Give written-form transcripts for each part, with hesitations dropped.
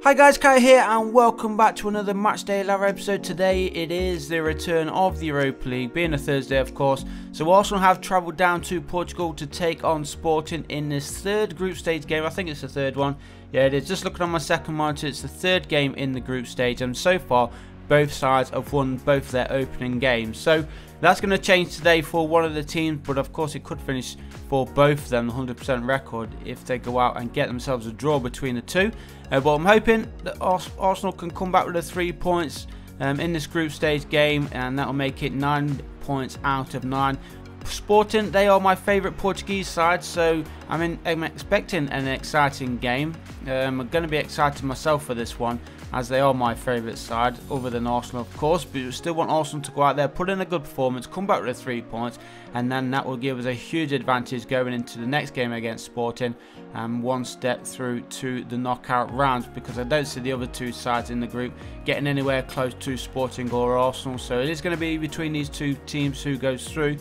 Hi guys, Kai here and welcome back to another Matchday Live episode. Today it is the return of the Europa League, being a Thursday of course. So Arsenal have travelled down to Portugal to take on Sporting in this third group stage game. I think it's the third one. Yeah, it is. Just looking on my second monitor, it's the third game in the group stage, and so far both sides have won both their opening games. So that's going to change today for one of the teams, but of course it could finish for both of them the 100% record if they go out and get themselves a draw between the two. But I'm hoping that Arsenal can come back with the 3 points in this group stage game, and that will make it 9 points out of 9. Sporting, they are my favourite Portuguese side, so I'm expecting an exciting game. I'm going to be excited myself for this one, as they are my favourite side, other than Arsenal of course, but we still want Arsenal to go out there, put in a good performance, come back with the 3 points, and then that will give us a huge advantage going into the next game against Sporting, and one step through to the knockout rounds, because I don't see the other two sides in the group getting anywhere close to Sporting or Arsenal. So it is going to be between these two teams who goes through,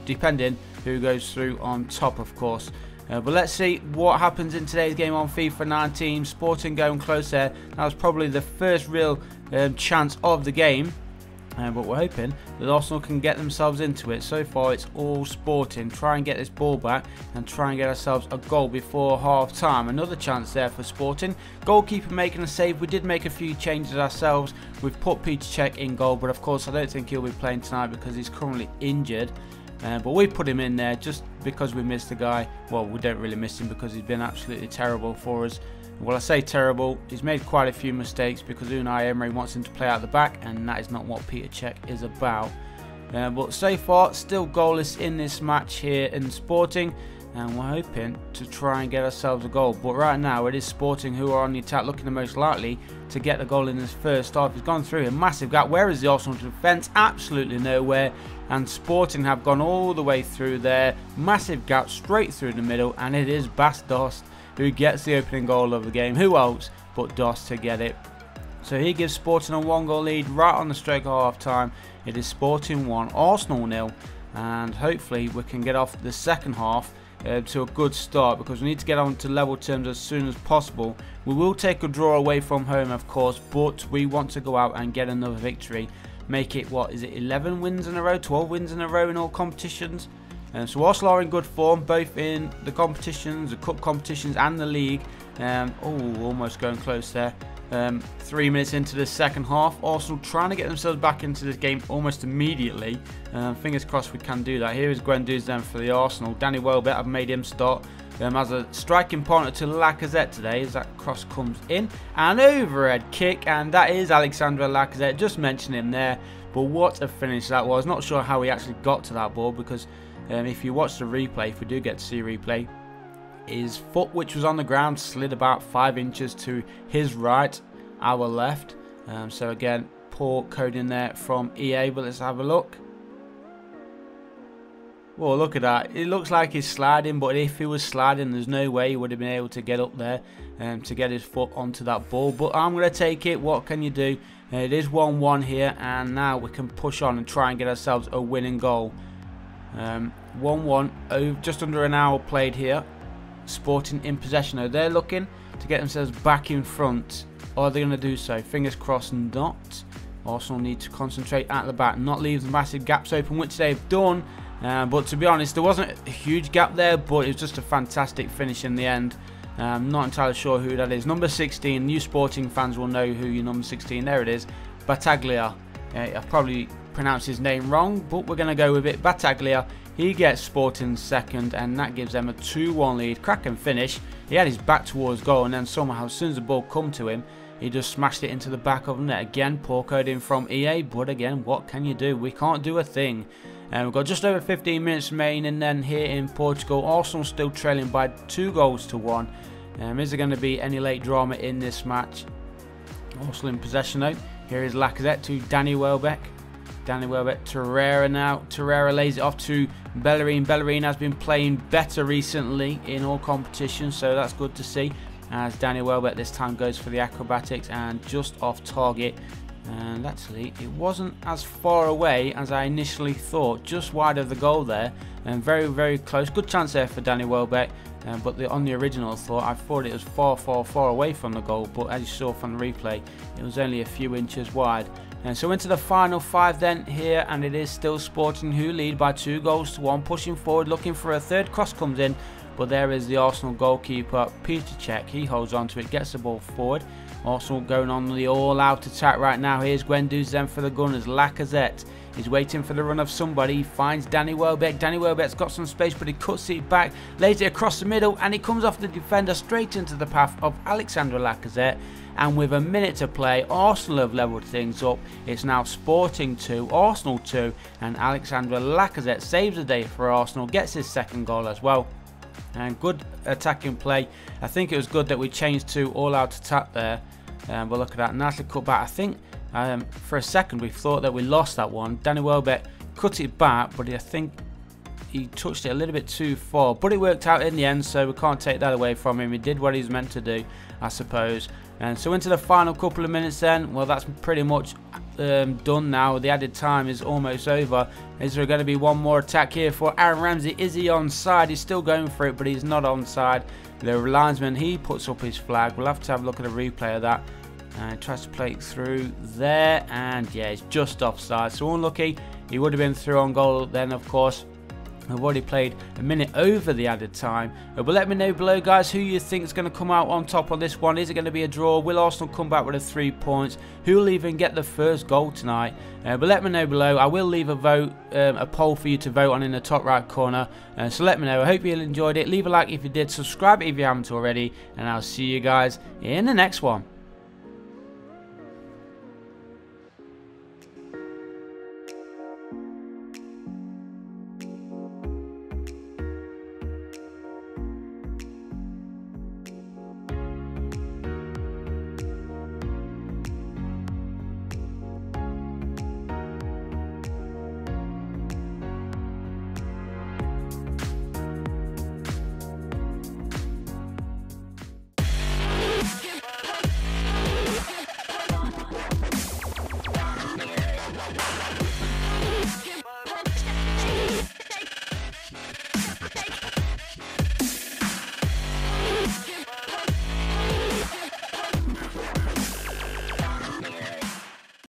depending who goes through on top of course. But let's see what happens in today's game on FIFA 19. Sporting going close there. That was probably the first real chance of the game. But we're hoping that Arsenal can get themselves into it. So far it's all Sporting. Try and get this ball back and try and get ourselves a goal before half time. Another chance there for Sporting. Goalkeeper making a save. We did make a few changes ourselves. We've put Peter Cech in goal, but of course I don't think he'll be playing tonight because he's currently injured. But we put him in there just because we missed the guy. Well, we don't really miss him because he's been absolutely terrible for us. Well, I say terrible, he's made quite a few mistakes because Unai Emery wants him to play out the back, and that is not what Peter Cech is about. But so far, still goalless in this match here in Sporting, and we're hoping to try and get ourselves a goal. But right now, it is Sporting who are on the attack, looking the most likely to get the goal in this first half. He's gone through a massive gap. Where is the Arsenal defence? Absolutely nowhere. And Sporting have gone all the way through there. Massive gap straight through the middle, and it is Bas Dost who gets the opening goal of the game. Who else but Dost to get it? So he gives Sporting a 1-goal lead right on the stroke of half time. It is Sporting 1, Arsenal 0, and hopefully we can get off the second half to a good start, because we need to get on to level terms as soon as possible. We will take a draw away from home of course, but we want to go out and get another victory. Make it, what is it, 11 wins in a row, 12 wins in a row in all competitions. So Arsenal are in good form, both in the competitions, the cup competitions and the league. Oh, almost going close there. 3 minutes into the second half, Arsenal trying to get themselves back into this game almost immediately. Fingers crossed we can do that. Here is Guendouzi then for the Arsenal. Danny Welbeck, I've made him start as a striking partner to Lacazette today, as that cross comes in. An overhead kick, and that is Alexandre Lacazette. Just mentioned him there, but what a finish that was. Not sure how he actually got to that ball, because if you watch the replay, if we do get to see replay, his foot, which was on the ground, slid about 5 inches to his right, our left. So again, poor coding there from EA, but let's have a look. Well, look at that. It looks like he's sliding, but if he was sliding, there's no way he would have been able to get up there to get his foot onto that ball. But I'm going to take it. What can you do? It is 1-1 here, and now we can push on and try and get ourselves a winning goal. 1-1, just under an hour played here. Sporting in possession. Now they're looking to get themselves back in front. Are they going to do so? Fingers crossed not. Arsenal need to concentrate at the back, not leave the massive gaps open, which they've done. But to be honest, there wasn't a huge gap there, but it was just a fantastic finish in the end. Not entirely sure who that is. Number 16, new Sporting fans will know who your number 16, there it is, Battaglia. I've probably pronounced his name wrong, but we're going to go with it. Battaglia, he gets Sporting second, and that gives them a 2-1 lead. Cracking finish. He had his back towards goal, and then somehow, as soon as the ball come to him, he just smashed it into the back of the net. Again, poor coding from EA, but again, what can you do? We can't do a thing. We've got just over 15 minutes remaining, and then here in Portugal, Arsenal still trailing by 2-1. Is there going to be any late drama in this match? Arsenal in possession though. Here is Lacazette to Danny Welbeck. Danny Welbeck, Torreira now. Torreira lays it off to Bellerin. Bellerin has been playing better recently in all competitions, so that's good to see. As Danny Welbeck this time goes for the acrobatics, and just off target And actually, it wasn't as far away as I initially thought, just wide of the goal there, and very, very close. Good chance there for Danny Welbeck, but on the original I thought it was far away from the goal, but as you saw from the replay, it was only a few inches wide. And so into the final 5 then here, and it is still Sporting who lead by 2-1, pushing forward, looking for a third. Cross comes in, but there is the Arsenal goalkeeper, Peter Cech. He holds on to it, gets the ball forward. Arsenal going on the all-out attack right now. Here's Guendouzi then for the Gunners. Lacazette is waiting for the run of somebody. He finds Danny Welbeck. Danny Welbeck's got some space, but he cuts it back, lays it across the middle, and it comes off the defender straight into the path of Alexandre Lacazette. And with a minute to play, Arsenal have levelled things up. It's now Sporting 2, Arsenal 2, and Alexandre Lacazette saves the day for Arsenal, gets his second goal as well. And good attacking play. I think it was good that we changed to all-out attack there. But look at that, nicely cut back. I think for a second we thought that we lost that one. Danny Welbeck cut it back, but I think he touched it a little bit too far. But it worked out in the end, so we can't take that away from him. He did what he's meant to do, I suppose. And so into the final couple of minutes then, well, that's pretty much done now. The added time is almost over. Is there going to be one more attack here for Aaron Ramsey? Is he onside? He's still going for it, but he's not onside. The linesman, he puts up his flag. We'll have to have a look at a replay of that. And tries to play it through there, and yeah, it's just offside. So unlucky. He would have been through on goal then, of course. I've already played a minute over the added time. But let me know below, guys, who you think is going to come out on top on this one. Is it going to be a draw? Will Arsenal come back with a 3 points? Who will even get the first goal tonight? But let me know below. I will leave a vote, a poll for you to vote on in the top right corner. So let me know. I hope you enjoyed it. Leave a like if you did. Subscribe if you haven't already. And I'll see you guys in the next one.